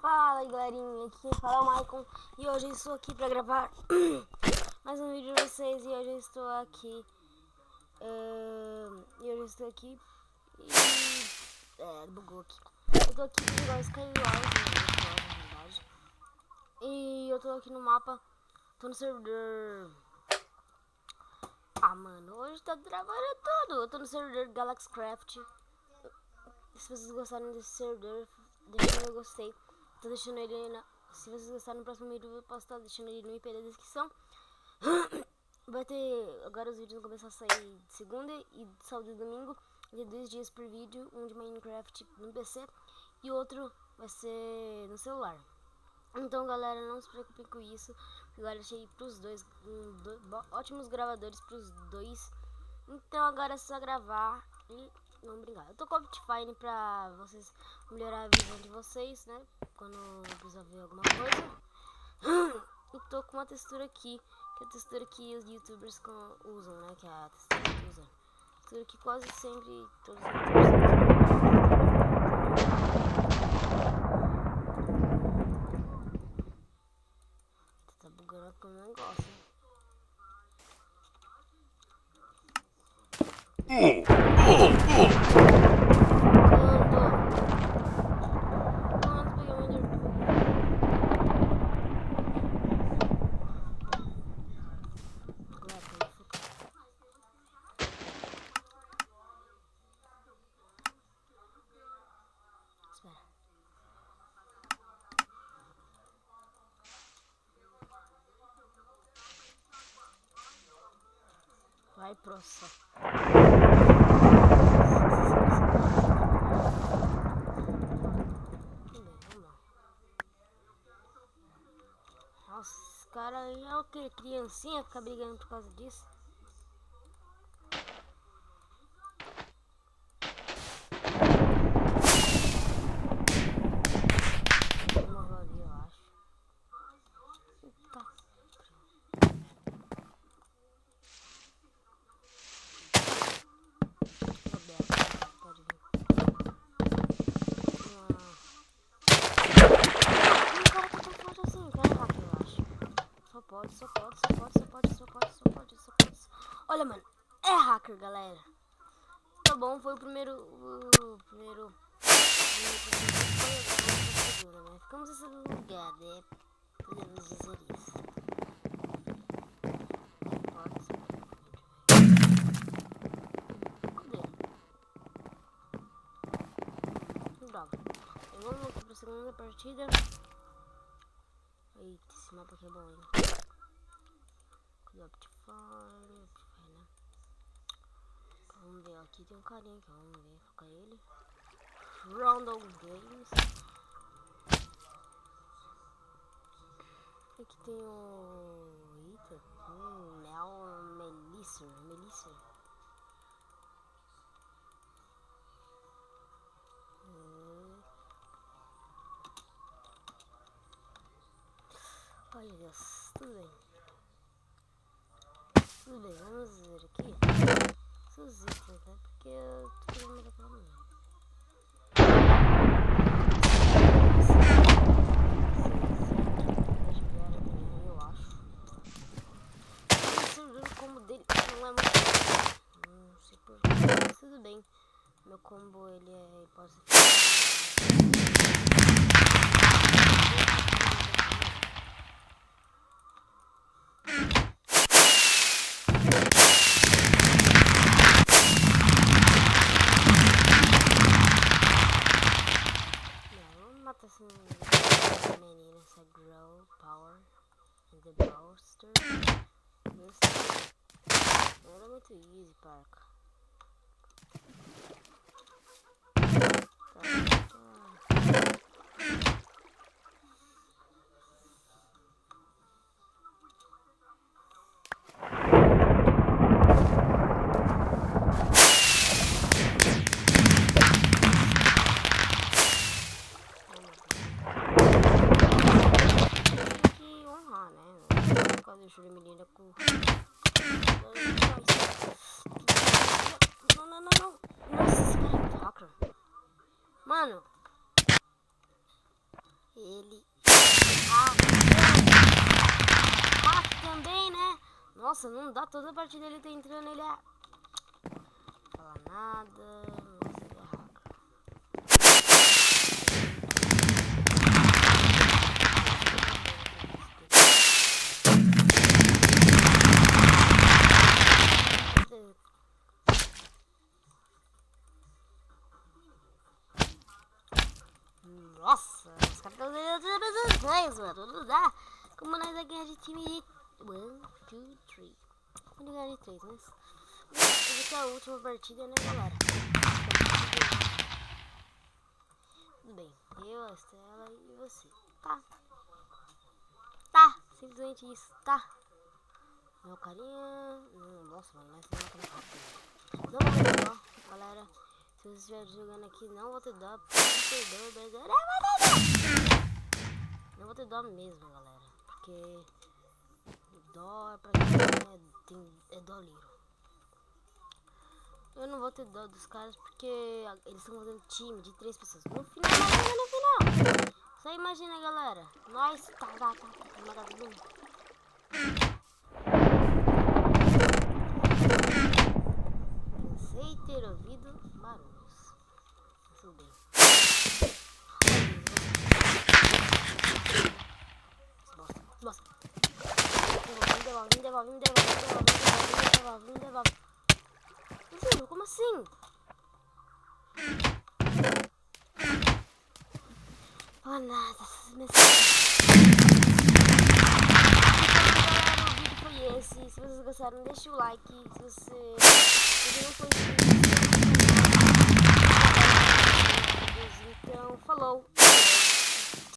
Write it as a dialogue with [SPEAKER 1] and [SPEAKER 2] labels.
[SPEAKER 1] Fala aí, galerinha, aqui quem fala é o Maicon e hoje eu estou aqui pra gravar mais um vídeo pra vocês. E hoje eu estou aqui bugou aqui. Eu tô aqui pra jogar Skywars, na verdade. E eu tô aqui no mapa, tô no servidor. Mano, hoje tá travando tudo. Eu tô no servidor Galaxycraft. Se vocês gostaram desse servidor, deixem meu gostei. Tô deixando ele na... Se vocês gostaram, no próximo vídeo eu posso estar deixando ele no IP da descrição. Vai ter... Agora os vídeos vão começar a sair de segunda e de sábado e domingo. De 2 dias por vídeo. Um de Minecraft no PC e outro vai ser no celular. Então, galera, não se preocupem com isso. Agora achei pros dois, ótimos gravadores pros dois. Então agora é só gravar e não brincar. Eu tô com o Optifine pra vocês melhorar a visão de vocês, né? Quando precisar ver alguma coisa. E tô com uma textura aqui, que é a textura que os youtubers usam, né? Que é a textura que usam. Textura que quase sempre todos os youtubers usam. Tá bugando com o negócio. Vai pro céu. Nossa, esse cara aí é o que? Criancinha fica brigando por causa disso? Morreu ali, eu acho. Eita. Pode vir. O cara tá tão forte assim, o cara é hacker, eu acho. Só pode. Olha, mano, é hacker, galera. Tá bom, foi o primeiro né? Ficamos em segundo lugar, né? Podemos dizer isso. Cadê? Droga. Vamos aqui pra segunda partida. Eita, esse mapa aqui é bom, hein? Cadê o Optifine, né? Vamos ver, aqui tem um carinha aqui, vamos ver, foca ele. Random Games. Aqui tem o... Eita, Melissa. Ai, meu Deus, tudo bem, vamos ver aqui seus itens, né? Porque eu tô querendo melhorar pra mim. Eu acho. O combo dele não é muito. Não sei porquê, mas tudo bem. Meu combo ele é. Posso essa menina, essa Grow Power and the Booster. Não era muito easy, parca. Deixa eu ver menina com... Não. Nossa, esse cara é hacker. Mano. Ele. Hack também, né? Nossa, não dá, toda a partida ele tá entrando, ele é. Fala nada. Nossa, ele é hack. Nossa, os caras estão fazendo coisas, mano. Não dá. Como nós vai ganhar de time de 1, 2, 3. Vamos ganhar de 3, mas. Essa é a última partida, né, galera? Tudo bem. Eu, a Estela e você. Tá. Tá. Simplesmente isso. Tá. Meu carinha. Nossa, mano, nós não matamos rápido. Não vou ter dó, galera. Se você estiver jogando aqui, não vou ter dó. Não vou ter dó mesmo, galera. Porque dó é pra quem é doleiro. Eu não vou ter dó dos caras porque eles estão fazendo time de 3 pessoas. No final, imagina no final. Só imagina, galera. Nós. Tá. Matar todo mundo. Pensei ter ouvido barulhos. Tudo bem. Nossa. Me devolve. Juro, como assim? Oh, nada. O vídeo foi esse. Se vocês gostaram, deixa o like. Se você não foi inscrito, então falou.